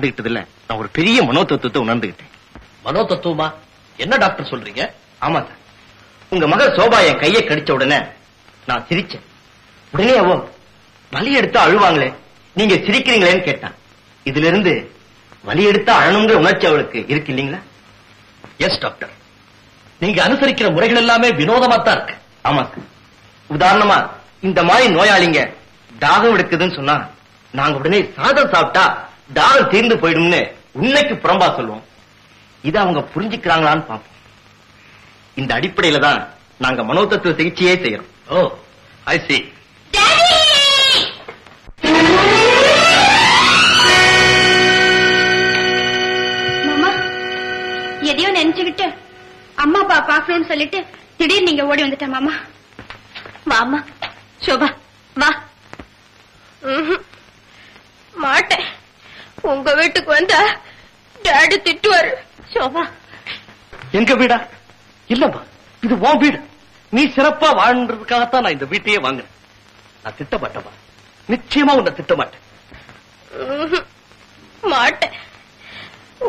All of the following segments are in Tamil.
நான் ஒரு பெரிய மனோ தத்துவத்தை உணர்ந்துகிட்டேன். மனோ தத்துவமா? என்ன டாக்டர் சொல்றீங்க? ஆமா சார், உங்க மகள் சோபா என் கையை கடிச்ச உடனே நான் சிரிச்சேன். உடனே அவ வலி எடுத்தா அழுவாங்களே, நீங்க சிரிக்கிறீங்களேன்னு கேட்டான். இதுல இருந்து வலி எடுத்தா அழணுங்கிற உணர்ச்சி அவளுக்கு இருக்கு இல்லீங்களா? எஸ் டாக்டர், நீங்க அனுசரிக்கிற முறைகள் எல்லாமே வினோதமா தான் இருக்கு. ஆமா சார், உதாரணமா இந்த மாதிரி நோயாளிங்க தாகம் எடுக்குதுன்னு சொன்னா நாங்க உடனே சாதம் சாப்பிட்டா தாகம் தீர்ந்து போயிடும்னு உண்மைக்கு புறம்பா சொல்லுவோம். இதை அவங்க புரிஞ்சுக்கிறாங்களான்னு பார்ப்போம். இந்த அடிப்படையில தான் நாங்க மனோதத்துவ சிகிச்சையே செய்யறோம். ஓ, ஐ சீ. மாமா, எதையோ நினைச்சுக்கிட்டு அம்மா அப்பா பாக்கணும்னு சொல்லிட்டு திடீர்னு நீங்க ஓடி வந்துட்டேன் மாமா. வாமா சோபா வா. மாட்டேன், உங்க வீட்டுக்கு வந்தா டாடி திட்டுவாரு. சோபா எங்க வீடா? இல்லம்மா, இது உன் வீடு. நீ சிறப்பா வாழ்றதுக்காகத்தான் நான் இந்த வீட்டையே வாங்கினேன். நான் திட்ட மாட்டேமா, நிச்சயமா உன்னை திட்ட மாட்டேன். மாட்டேன்,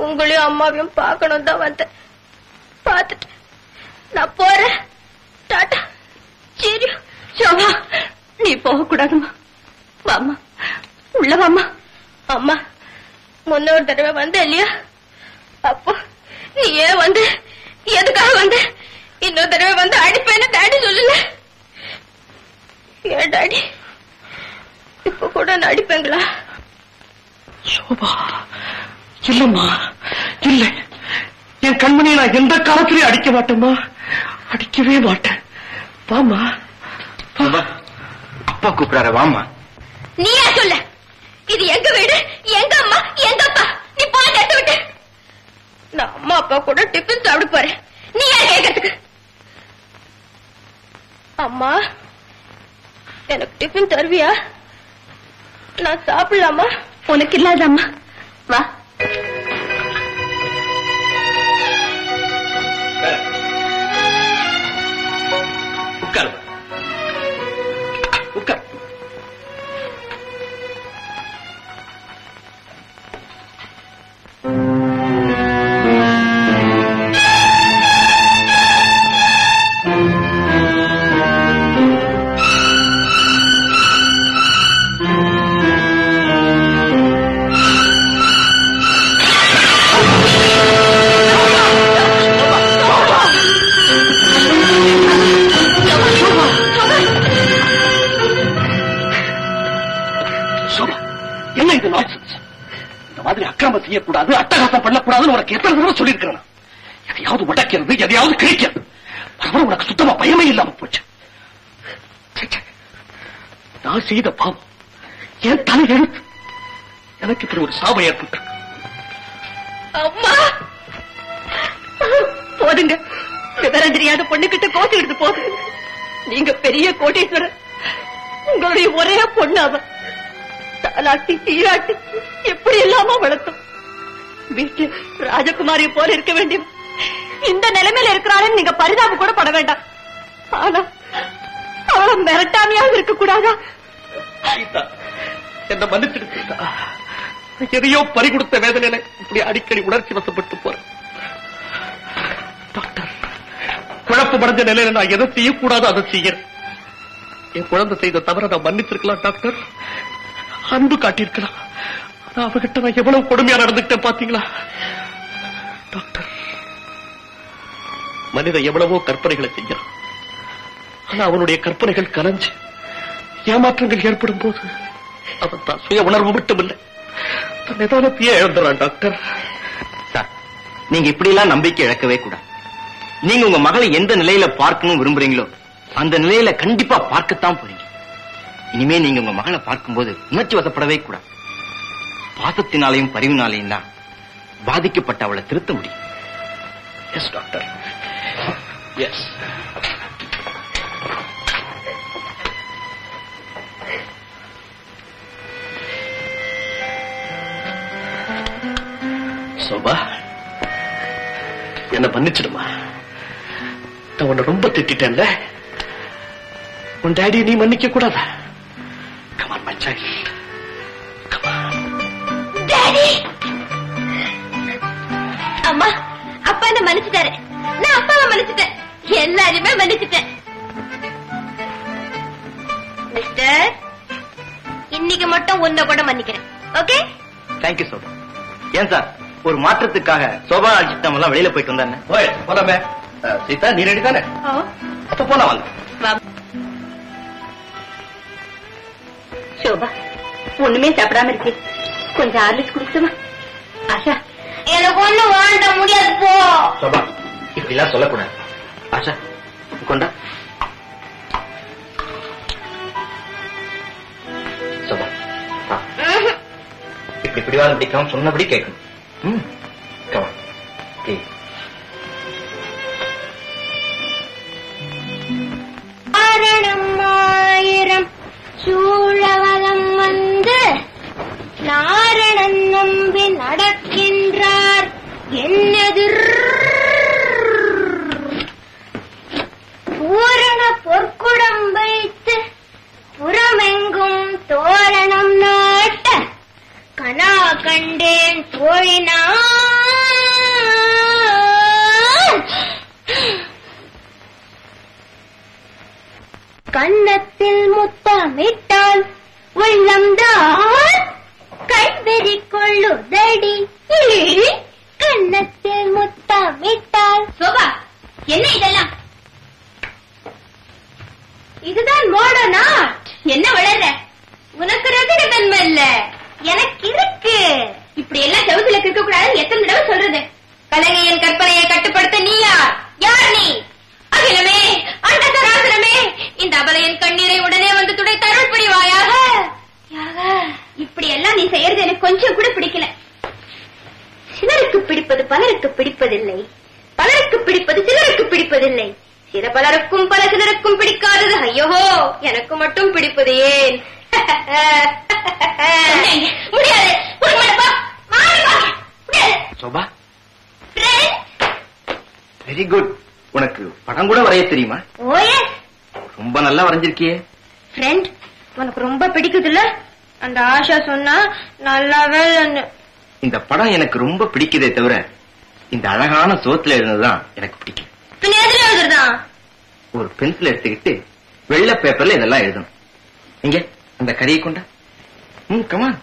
உங்களையும் அம்மாவையும் பார்க்கணும் தான் வந்தேன். பார்த்துட்டு நான் போறேன். டாட்டா. சரி சோபா, நீ போக கூடாதுமா. வாமா, உள்ள வாமா. அம்மா முன்னொரு தடவை வந்த இல்லையா, அப்போ நீ ஏன் வந்து எதுக்காக வந்து இன்னொரு தடவை வந்து அடிப்பேன்னு டாடி சொல்லல. ஏன் டாடி இப்ப கூட நான் அடிப்பேங்களா? சோபா, இல்லம்மா, இல்ல. என் கண்மணியை நான் எந்த காலத்திலயும் அடிக்க மாட்டேம்மா, அடிக்கவே மாட்டேன். வாமா. அப்பா கூப்பிடார, வாமா. நீயா சொல்ல, இது எங்க வீடு, எங்க அம்மா, எங்க அப்பா. நீ போய் தட்டு விட்டு. நான் அம்மா அப்பா கூட டிஃபன் சாப்பிட போறேன். நீ யார் கேட்கறதுக்கு? அம்மா, எனக்கு டிஃபன் தருவியா? நான் சாப்பிடலாமா? உனக்கு இல்லாதம்மா, வா. உட்கார், உட்கார். செய்யக்கூடாது, அட்டகாசம் பண்ணக்கூடாதுன்னு உனக்கு எத்தனை தடவை சொல்லியிருக்கிறேன். எதையாவது உடைக்கிறது, எதையாவது கிழிக்கிறது, உனக்கு சுத்தமா பயமே இல்லாம போச்சு. நான் செய்த பாவம் என் தலை எழுத்து எனக்கு இப்படி ஒரு சாபம் ஏற்பட்டு. அம்மா போதுங்க, விவரம் தெரியாத பொண்ணுகிட்ட கோச்சுக்கிட்டு போது. நீங்க பெரிய கோட்டீஸ்வரர், உங்களுடைய ஒரே பொண்ணு அவ. தாலாட்டி சீராட்டி எப்படி இல்லாம வளர்த்தோம். வீட்டு ராஜகுமாரிய போல இருக்க வேண்டிய இந்த நிலைமையில இருக்கிறாருன்னு நீங்க பரிதாபம் கூட பட வேண்டாம். ஆனா அவளை மிரட்டாமையாக இருக்க கூடாதா? என்ன மன்னிச்சிருக்கா, எதையோ பறிகொடுத்த வேதனையில இப்படி அடிக்கடி உணர்ச்சி வசப்பட்டு போறேன். டாக்டர், குழப்பமடைஞ்ச நிலையில நான் எதை செய்யக்கூடாது அதை செய்யறேன். என் குழந்தை செய்த தவிர நான் மன்னிச்சிருக்கலாம் டாக்டர், அன்பு காட்டியிருக்கலாம். அவகிட்ட நான் எவ்வளவு கொடுமையா நடந்துகிட்டேன் பாத்தீங்களா டாக்டர்? மனிதன் எவ்வளவோ கற்பனைகளை செய்யறான், ஆனா அவனுடைய கற்பனைகள் கலைஞ்சு ஏமாற்றங்கள் ஏற்படும் போது அவன் தான் சுய உணர்வு மட்டுமில்லை, தன் நிதானத்தையே இழந்துறான் டாக்டர். சார், நீங்க இப்படி எல்லாம் நம்பிக்கை இழக்கவே கூடாது. நீங்க உங்க மகளை எந்த நிலையில பார்க்கணும் விரும்புறீங்களோ அந்த நிலையில கண்டிப்பா பார்க்கத்தான் போறீங்க. இனிமே நீங்க உங்க மகளை பார்க்கும்போது உணர்ச்சி வசப்படவே கூடாது. பாசத்தினாலையும் பரிவினாலையும் தான் பாதிக்கப்பட்ட அவளை திருத்த முடியும். Yes doctor, S. சோபா, என்ன மன்னிச்சிடுமா. நான் உன்னை ரொம்ப திட்டேன்ல, உன் டாடியை நீ மன்னிக்க கூடாதா? Come on, my child. Come on. Daddy! அம்மா அப்பா என்ன மன்னிச்சுட்டாரு, நான் அப்பாவை மன்னிச்சுட்டேன், எல்லாருமே மன்னிச்சுட்டேன். மிஸ்டர், இன்னைக்கு மட்டும் உன்னை கூட மன்னிக்கிறேன். ஓகே? Thank you sofa. ஏன் சார், ஒரு மாற்றத்துக்காக சோபா அஜித்தம் எல்லாம் வெளியில போயிட்டு வந்தானே. போலாமே. சீதா, நீ ரெடி தானே? அப்ப போலாம் வாங்க. சோபா, ஒண்ணுமே சாப்பிடாம இருக்கு, கொஞ்சம் ஆர்லிஸ் குடிச்சுமா? ஆஷா, எனக்கு ஒண்ணு வாண்ட முடியாது, போ. சோபா, இப்படி எல்லாம் சொல்லக்கூடாது. ஆஷா, கொண்டா. சோபா, இப்படி பிடிவாதம் பிடிக்காம சொன்னபடி கேட்கணும். ஆயிரம் சூழவலம் வந்து நாரணன் நம்பி நடக்கின்றார் என்னெதிர் பூரண பொற்குடம் வைத்து புறமெங்கும் தோரணம் நாட்ட கனா கண்டேன் தோழினான். கன்னத்தில் முத்தமிட்டால் உள்ளம்தான் கைவெறி கொள்ளுதடி. கன்னத்தில் முத்தமிட்டால். சோபா, என்ன இதெல்லாம்? இதுதான் மாடர்னா? என்ன வளர்ற? உனக்கு ரசிக தன்மை இல்ல, எனக்கு இருக்கு. இப்படி எல்லாம் செவத்துல இருக்க கூடாது எத்தனை தடவை சொல்றது? கலகையின் கற்பனையை கட்டுப்படுத்த நீ யார்? யார் நீ? அகிலமே, அண்டசராசனமே, இந்த அபலையின் கண்ணீரை உடனே வந்து துடைத்து அருள் புரிவாயாக. இப்படி எல்லாம் நீ செய்யறது எனக்கு கொஞ்சம் கூட பிடிக்கல. சிலருக்கு பிடிப்பது பலருக்கு பிடிப்பதில்லை, பலருக்கு பிடிப்பது சிலருக்கு பிடிப்பதில்லை. சில பலருக்கும் பல சிலருக்கும் பிடிக்காதது ஐயோ எனக்கு மட்டும் பிடிப்பது ஏன்? முடியாது. Sofa, very good. உனக்கு படம் கூட வரைய தெரியுமா? ஓயே, ரொம்ப நல்லா வரைஞ்சிருக்கியே. ஃப்ரெண்ட், உனக்கு ரொம்ப பிடிக்குதுல்ல? அந்த ஆஷா சொன்னா நல்லாவே. இந்த படம் எனக்கு ரொம்ப பிடிக்குதே தவிர இந்த அழகான சோத்துல எழுதுதான் எனக்கு பிடிக்கும். எதுல எழுதுறதான்? ஒரு பென்சில் எடுத்துக்கிட்டு வெள்ளை பேப்பர்ல இதெல்லாம் எழுதணும். இங்க அந்த கரியை கொண்டா. கமான்.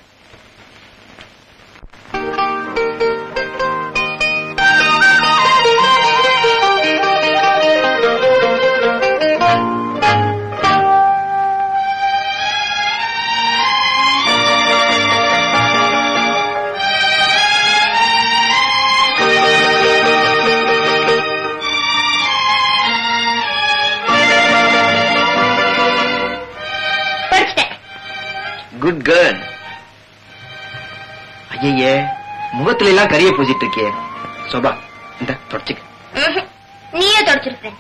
Good girl. ஐயே, முகத்துல எல்லாம் கரிய பூசிட்டு இருக்கியே. சோபா, இந்த தொடச்சுக்க. நீயே தொடச்சிருப்பேன்.